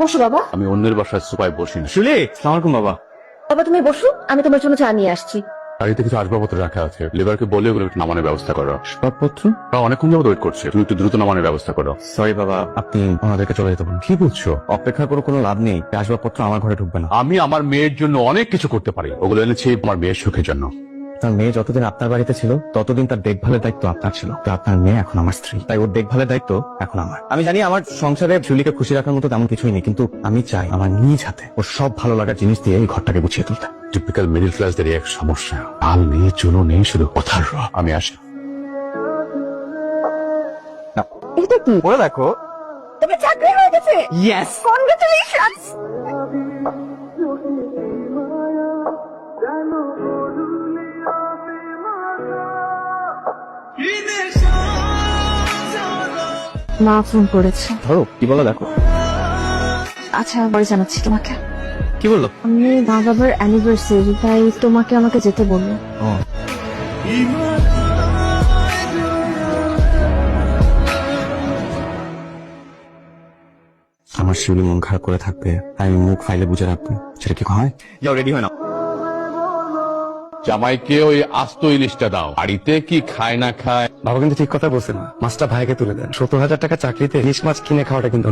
বসো বাবা। আমি অন্যের বাসায় সোফায় বসি না। শুলি, আসসালামু আলাইকুম বাবা। বাবা তুমি বসো, আমি তোমার জন্য চা নিয়ে আসছি। গাড়িতে কিছু আসবাবপত্র রাখা আছে, লেবারকে বলে ওগুলো একটু নামানোর ব্যবস্থা করো। আসবাবপত্র? অনেকক্ষণ যাবত ওয়েট করছে, তুমি একটু দ্রুত নামানোর ব্যবস্থা করো। সরি বাবা, আপনি ওনাদেরকে চলে যেতে বলুন। কি বলছো? অপেক্ষা করে কোনো লাভ নেই, আসবাবপত্র আমার ঘরে ঢুকবে না। আমি আমার মেয়ের জন্য অনেক কিছু করতে পারি, ওগুলো এনেছি আমার মেয়ের সুখের জন্য। তার মেয়ে যতদিন আপনার বাড়িতে ছিল ততদিন তার দেখভালের দায়িত্ব আপনার ছিল, তো আপনার মেয়ে এখন আমার স্ত্রী, তাই ওর দেখভালের দায়িত্ব এখন আমার। আমি জানি আমার সংসারে ঝুলিকে খুশি রাখার মতো তেমন কিছুই নেই, কিন্তু আমি চাই আমার নিজ হাতে ওর সব ভালো লাগার জিনিস দিয়ে এই ঘরটাকে গুছিয়ে তুলতে। টিপিক্যাল মিডল ক্লাসদের এক সমস্যা, আল নেই চুলো নেই, শুধু কথার রব। আমি আসি। এটা কি? পরে দেখো। তুমি চাকরি হয়ে গেছে? ইয়েস। কনগ্রাচুলেশনস। মা ফোন করেছে। ধরো, কি বলো দেখো। আচ্ছা পরে জানাচ্ছি তোমাকে। কি বললো? আমি মা বাবার অ্যানিভার্সারি, তাই তোমাকে আমাকে যেতে বললো। ও, আমার শিউলি মন খারাপ করে থাকবে, তাই আমি মুখ ফাইলে বুঝে রাখবো, সেটা কি হয়? যাও রেডি হয় না। জামাইকে ওই আস্ত ইলিশটা দাও, বাড়িতে কি খায় না খায়। বাবা কিন্তু ঠিক কথা বলছে না, মাছটা ভাইকে তুলে দেন। 70,000 টাকা চাকরিতে ইলিশ মাছ কিনে খাওয়াটা কিন্তু